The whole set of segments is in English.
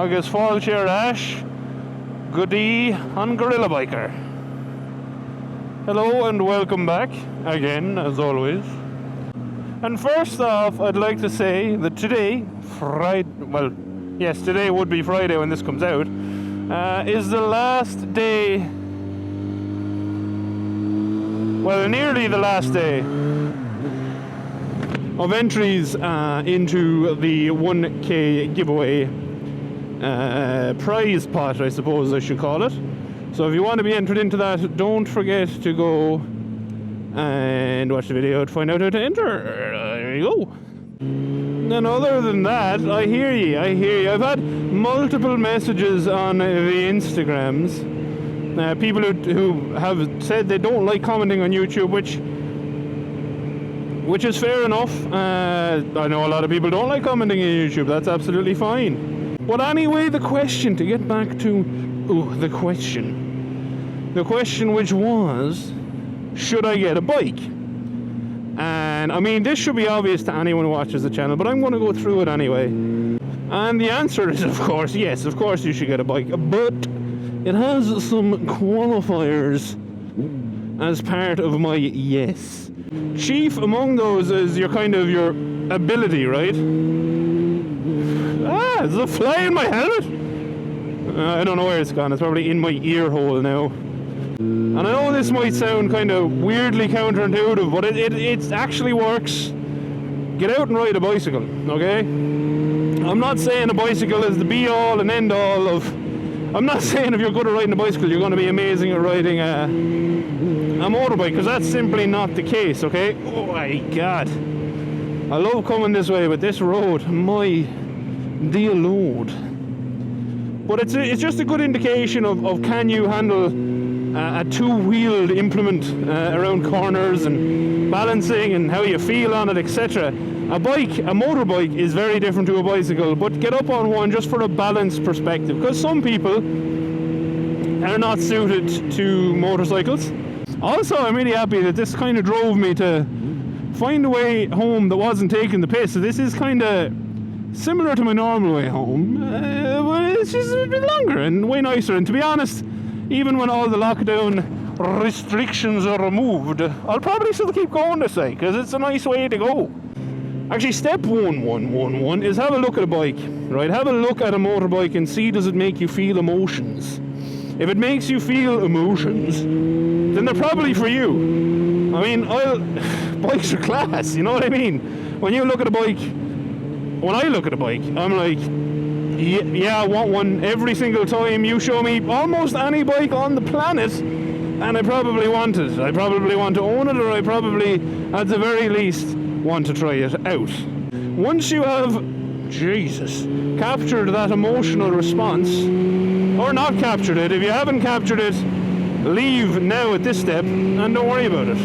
Agus Fáilte Ash, Goodie on GorillaBiker. Hello and welcome back again, as always. And first off, I'd like to say that today, today would be Friday when this comes out, is the last day, well, nearly the last day of entries into the 1K giveaway prize pot, I suppose I should call it. So if you want to be entered into that, don't forget to go and watch the video to find out how to enter. There you go. And other than that, I hear you. I've had multiple messages on the Instagrams. People who have said they don't like commenting on YouTube, which is fair enough. I know a lot of people don't like commenting on YouTube. That's absolutely fine. But anyway, the question, to get back to the question which was, should I get a bike? And I mean, this should be obvious to anyone who watches the channel, but I'm going to go through it anyway. And the answer is, of course, yes, of course you should get a bike, but it has some qualifiers as part of my yes. Chief among those is your ability, right? There's a fly in my helmet! I don't know where it's gone. It's probably in my ear hole now. And I know this might sound kind of weirdly counterintuitive, but it actually works. Get out and ride a bicycle, okay? I'm not saying a bicycle is the be-all and end-all of... I'm not saying if you're good at riding a bicycle, you're going to be amazing at riding a motorbike, because that's simply not the case, okay? Oh my god. I love coming this way, but this road, my dear lord. But it's just a good indication of can you handle a two-wheeled implement around corners and balancing and how you feel on it, etc. A motorbike is very different to a bicycle, but get up on one just for a balance perspective, because some people are not suited to motorcycles. Also, I'm really happy that this kind of drove me to find a way home that wasn't taking the piss. So this is kind of similar to my normal way home, but it's just a bit longer and way nicer. And to be honest, even when all the lockdown restrictions are removed, I'll probably still keep going this way, because it's a nice way to go. Actually, step 111 is have a look at a bike, right? Have a look at a motorbike and see, does it make you feel emotions? If it makes you feel emotions, then they're probably for you. I mean, bikes are class, you know what I mean? When I look at a bike, I'm like, yeah, I want one every single time you show me almost any bike on the planet, and I probably want it. I probably want to own it, or I probably, at the very least, want to try it out. Once you have, captured that emotional response, or not captured it, if you haven't captured it, leave now at this step and don't worry about it.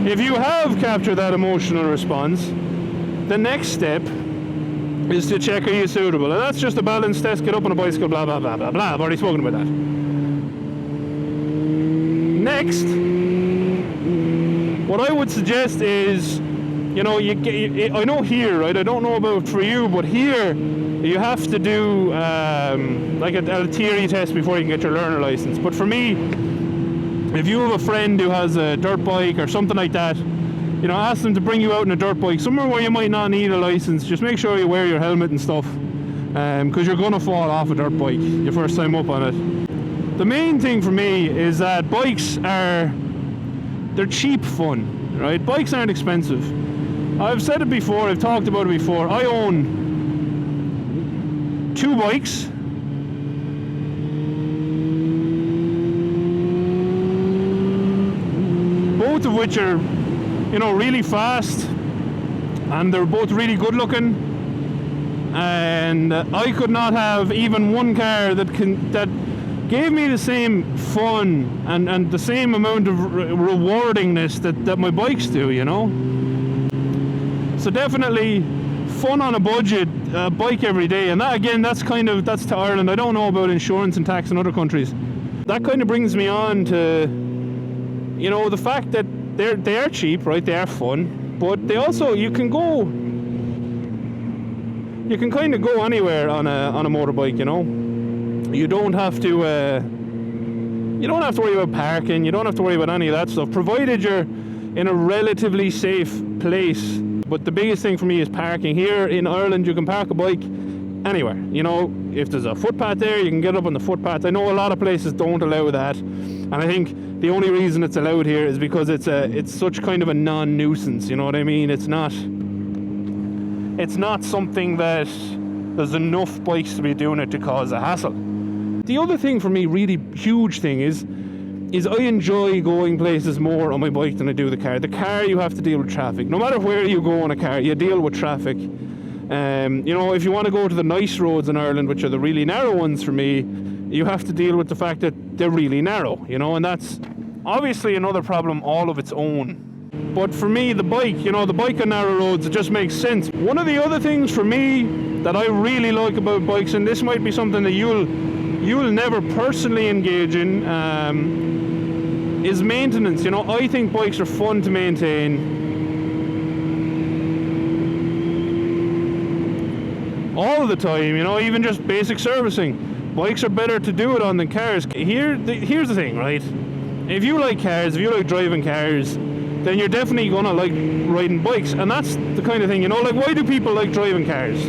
If you have captured that emotional response, the next step is to check, are you suitable? And that's just a balance test, get up on a bicycle, blah, blah, blah, blah, blah. I've already spoken about that. Next, what I would suggest is, I know here, right, I don't know about for you, but here, you have to do like a theory test before you can get your learner license. But for me, if you have a friend who has a dirt bike or something like that, ask them to bring you out in a dirt bike, somewhere where you might not need a license. Just make sure you wear your helmet and stuff, because you're going to fall off a dirt bike your first time up on it. The main thing for me is that bikes they're cheap fun, right? Bikes aren't expensive. I've said it before, I've talked about it before. I own 2 bikes. Both of which are really fast, and they're both really good looking, and I could not have even one car that gave me the same fun and the same amount of rewardingness that my bikes do, So definitely fun on a budget, bike every day, and that again, that's to Ireland. I don't know about insurance and tax in other countries. That kind of brings me on to, the fact that they are cheap, right? They are fun, but they also, you can kind of go anywhere on a motorbike, you know. You don't have to worry about parking. You don't have to worry about any of that stuff, provided you're in a relatively safe place. But the biggest thing for me is parking. Here in Ireland, you can park a bike anywhere. You know, if there's a footpath there, you can get up on the footpath. I know a lot of places don't allow that, and I think the only reason it's allowed here is because it's such kind of a non-nuisance. You know what I mean? It's not something that there's enough bikes to be doing it to cause a hassle. The other thing for me, really huge thing, is I enjoy going places more on my bike than I do the car. The car, you have to deal with traffic. No matter where you go on a car, you deal with traffic. You know, if you want to go to the nice roads in Ireland, which are the really narrow ones for me, you have to deal with the fact that they're really narrow, you know, and that's obviously another problem all of its own. But for me, the bike, you know, the bike on narrow roads, it just makes sense. One of the other things for me that I really like about bikes, and this might be something that you'll never personally engage in, is maintenance. You know, I think bikes are fun to maintain all the time, you know, even just basic servicing. Bikes are better to do it on than cars. Here's the thing, right? If you like cars, if you like driving cars, then you're definitely gonna like riding bikes. And that's the kind of thing, you know, like, why do people like driving cars?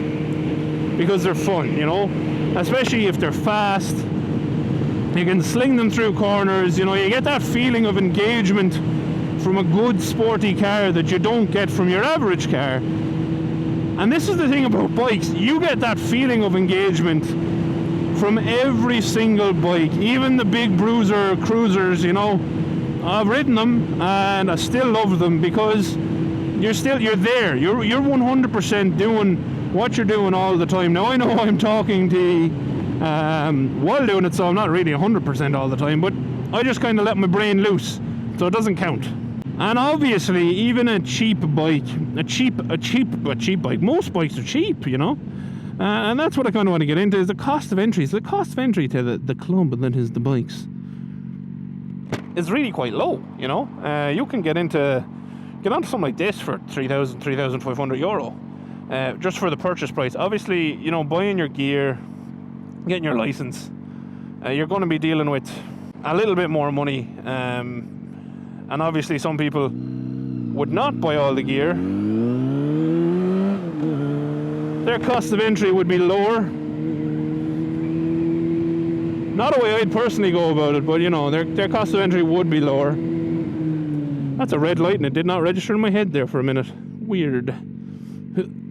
Because they're fun, you know, especially if they're fast. You can sling them through corners, you know, you get that feeling of engagement from a good sporty car that you don't get from your average car. And this is the thing about bikes, you get that feeling of engagement from every single bike, even the big bruiser cruisers, you know. I've ridden them and I still love them because you're there, you're 100% doing what you're doing all the time. Now I know I'm talking to you while doing it, so I'm not really 100% all the time, but I just kind of let my brain loose, so it doesn't count. And obviously, even a cheap bike, a cheap bike, most bikes are cheap, you know, and that's what I kind of want to get into, is the cost of entry. So the cost of entry to the club that is the bikes is really quite low, you know. You can get onto something like this for 3,500 euro, just for the purchase price. Obviously, you know, buying your gear, getting your license, you're going to be dealing with a little bit more money, and obviously some people would not buy all the gear. Their cost of entry would be lower. Not the way I'd personally go about it, but you know, their cost of entry would be lower. That's a red light and it did not register in my head there for a minute. Weird.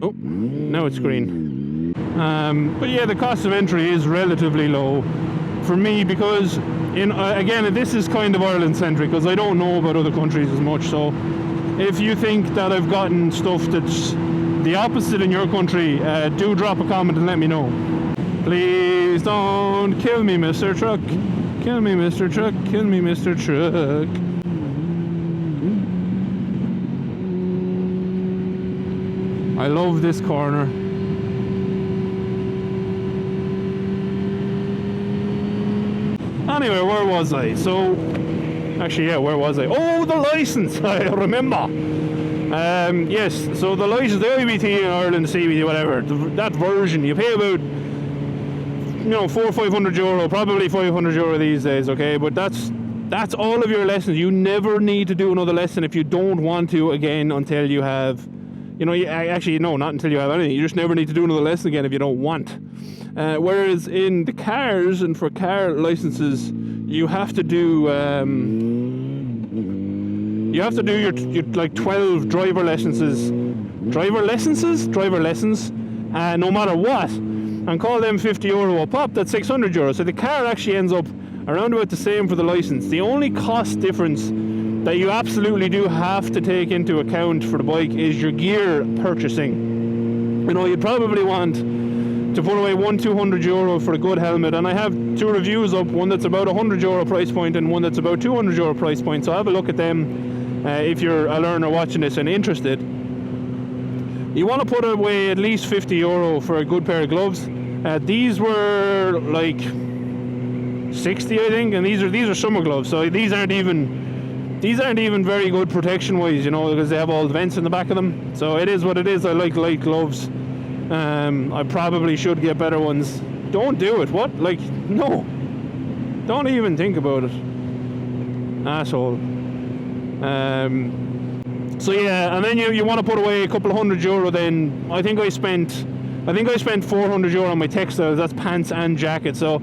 Oh, now it's green. But yeah, the cost of entry is relatively low for me because, again, this is kind of Ireland centric because I don't know about other countries as much. So if you think that I've gotten stuff that's the opposite in your country, do drop a comment and let me know. Please don't kill me, Mr. Truck. Kill me, Mr. Truck. Kill me, Mr. Truck. I love this corner. Anyway, where was I? So, actually, yeah, where was I? Oh, the license! I remember. Yes, so the license, the IBT in Ireland, CBT, whatever, that version, you pay about, you know, 400 or 500 euro, probably 500 euro these days, okay? But that's all of your lessons. You never need to do another lesson if you don't want to again until you have, you know, actually, no, not until you have anything. You just never need to do another lesson again if you don't want. Whereas in the cars and for car licenses, you have to do your like 12 driver lessons, no matter what, and call them 50 euro a pop. That's 600 euro. So the car actually ends up around about the same for the license. The only cost difference that you absolutely do have to take into account for the bike is your gear purchasing. You know, you'd probably want to put away 200 euro for a good helmet, and I have two reviews up, one that's about 100 euro price point and one that's about 200 euro price point, so have a look at them if you're a learner watching this and interested. You want to put away at least 50 euro for a good pair of gloves. These were like 60, I think, and these are summer gloves, so these aren't even These aren't even very good protection wise, you know, because they have all the vents in the back of them. So it is what it is. I like light gloves. I probably should get better ones. Don't do it. What? Like, no. Don't even think about it. Asshole. So yeah, and then you want to put away a couple of €100 then. I think I spent €400 on my textiles. That's pants and jacket. So,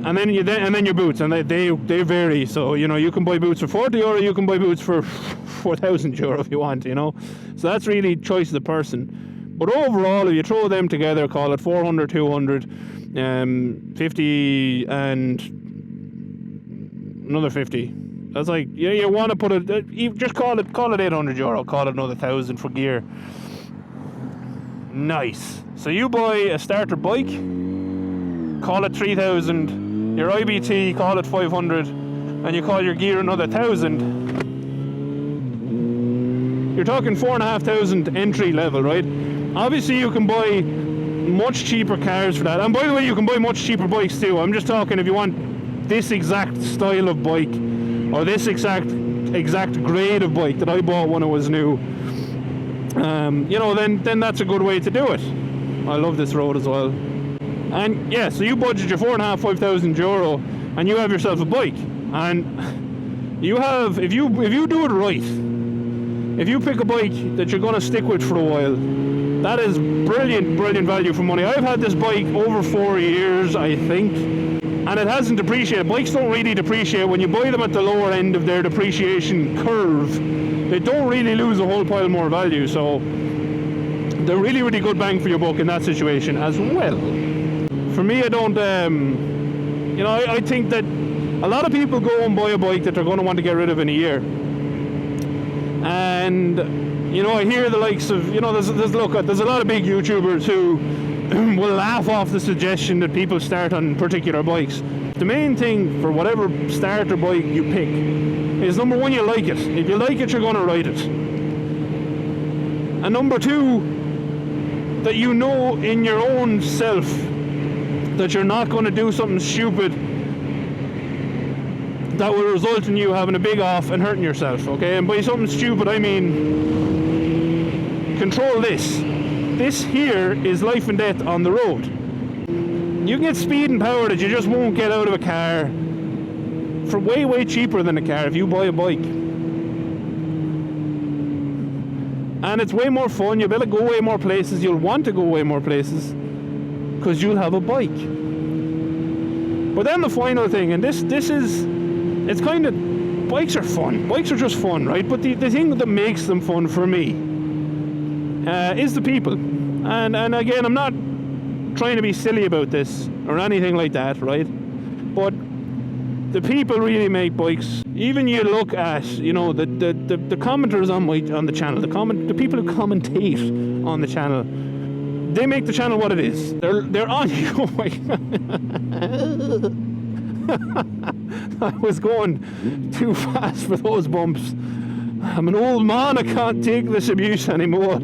and then your boots, and they vary. So, you know, you can buy boots for €40, you can buy boots for €4,000 if you want, you know. So that's really choice of the person. But overall, if you throw them together, call it 400, 200, 50, and another 50. That's like, yeah, you want to put it, just call it €800, call it another 1,000 for gear. Nice. So you buy a starter bike, call it 3,000, your IBT, call it 500, and you call your gear another 1,000. You're talking 4,500 entry level, right? Obviously you can buy much cheaper cars for that, and by the way, you can buy much cheaper bikes too. I'm just talking if you want this exact style of bike, or this exact grade of bike that I bought when it was new, you know, then that's a good way to do it. I love this road as well. And yeah, so you budget your €4,500-5,000 and you have yourself a bike. And you have, if you do it right, if you pick a bike that you're going to stick with for a while, that is brilliant value for money. I've had this bike over 4 years, I think, and it hasn't depreciated. Bikes don't really depreciate. When you buy them at the lower end of their depreciation curve, they don't really lose a whole pile more value. So they're really good bang for your buck in that situation as well. For me, I don't, you know, I think that a lot of people go and buy a bike that they're going to want to get rid of in a year. And, you know, I hear the likes of, you know, there's a lot of big YouTubers who will laugh off the suggestion that people start on particular bikes. The main thing for whatever starter bike you pick is, number one, you like it. If you like it, you're going to ride it. And number two, that you know in your own self that you're not going to do something stupid that will result in you having a big off and hurting yourself, okay? And by something stupid, I mean control this. This here is life and death on the road. You can get speed and power that you just won't get out of a car for way cheaper than a car if you buy a bike. And it's way more fun. You'll be able to go way more places. You'll want to go way more places because you'll have a bike. But then the final thing, and this is, it's kind of, bikes are fun. Bikes are just fun, right? But the thing that makes them fun for me is the people. And again, I'm not trying to be silly about this or anything like that, right? But the people really make bikes. Even you look at, you know, the commenters on the channel, the people who commentate on the channel, they make the channel what it is. They're on you. I was going too fast for those bumps. I'm an old man, I can't take this abuse anymore.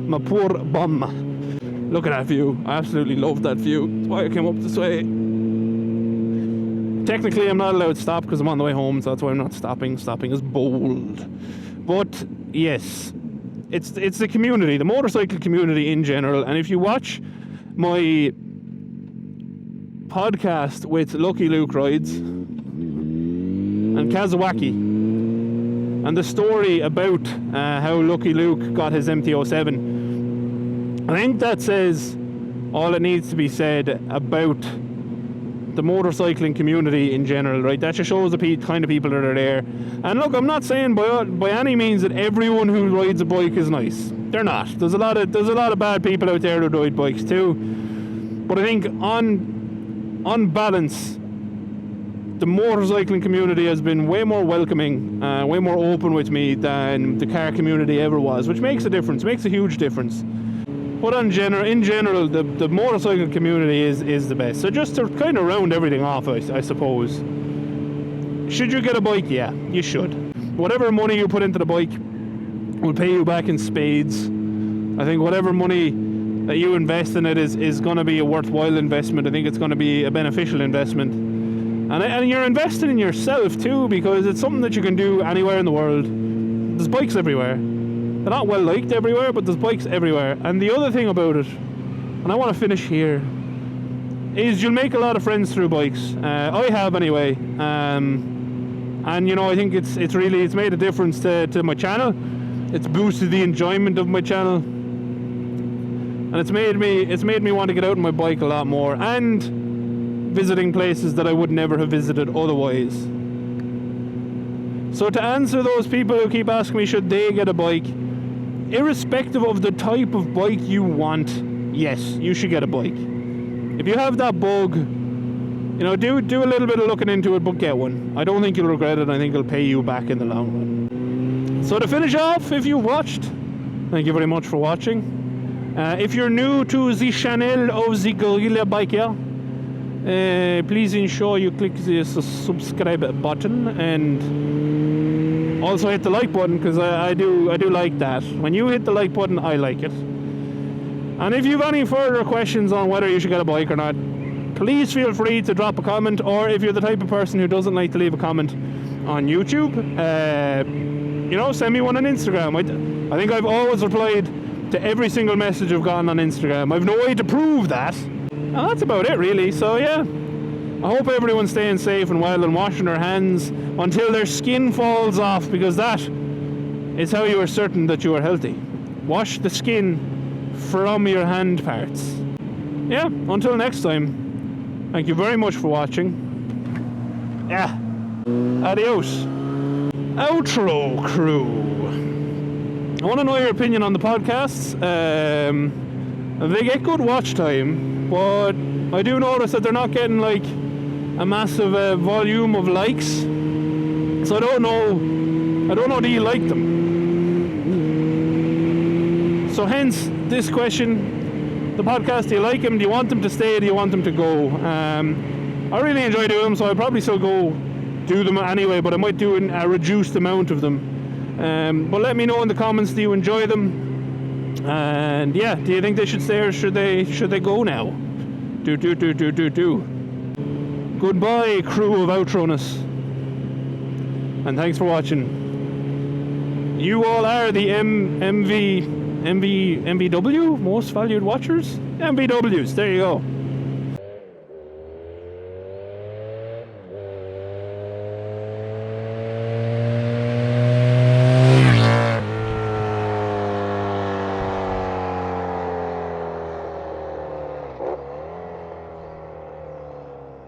my poor bum. Look at that view. I absolutely love that view. That's why I came up this way. Technically, I'm not allowed to stop because I'm on the way home, so that's why I'm not stopping. Stopping is bold. But yes, it's the community, the motorcycle community in general. And if you watch my podcast with Lucky Luke Rides and Kazawaki, and the story about how Lucky Luke got his MT-07, I think that says all it needs to be said about the motorcycling community in general, right? That just shows the kind of people that are there. And look, I'm not saying by any means that everyone who rides a bike is nice. They're not. There's a lot of bad people out there who ride bikes too. But I think on balance, the motorcycling community has been way more welcoming, way more open with me than the car community ever was, which makes a difference, makes a huge difference. But in general, the motorcycle community is the best. So just to kind of round everything off, I suppose, should you get a bike? Yeah, you should. Whatever money you put into the bike will pay you back in spades. I think whatever money that you invest in it is going to be a worthwhile investment. I think it's going to be a beneficial investment. And you're investing in yourself too, because it's something that you can do anywhere in the world. There's bikes everywhere. They're not well liked everywhere, but there's bikes everywhere. And the other thing about it, and I want to finish here, is you'll make a lot of friends through bikes. I have anyway. And you know, I think it's made a difference to my channel. It's boosted the enjoyment of my channel, and it's made me want to get out on my bike a lot more, and visiting places that I would never have visited otherwise. So to answer those people who keep asking me should they get a bike, irrespective of the type of bike you want, yes, you should get a bike. If you have that bug, you know, do a little bit of looking into it, but get one. I don't think you'll regret it. I think it'll pay you back in the long run. So to finish off, if you watched, thank you very much for watching. If you're new to the channel of the GorillaBiker, please ensure you click the subscribe button and also hit the like button, because I do like that. When you hit the like button, I like it. And if you have any further questions on whether you should get a bike or not, please feel free to drop a comment, or if you're the type of person who doesn't like to leave a comment on YouTube, you know, send me one on Instagram. I think I've always replied to every single message I've gotten on Instagram. I've no way to prove that. And that's about it, really. So yeah, I hope everyone's staying safe and well and washing their hands until their skin falls off, because that is how you are certain that you are healthy. Wash the skin from your hand parts. Yeah, until next time. Thank you very much for watching. Yeah. Adios. Outro crew. I want to know your opinion on the podcasts. They get good watch time, but I do notice that they're not getting like a massive volume of likes. So I don't know, do you like them? So hence this question. The podcast, do you like them? Do you want them to stay? Do you want them to go? I really enjoy doing them, so I'll probably still go do them anyway, but I might do a reduced amount of them. But let me know in the comments, do you enjoy them? And yeah, do you think they should stay or should they go now? Do. Goodbye, crew of Outroness. And thanks for watching. You all are the MVW, most valued watchers? MVWs, there you go.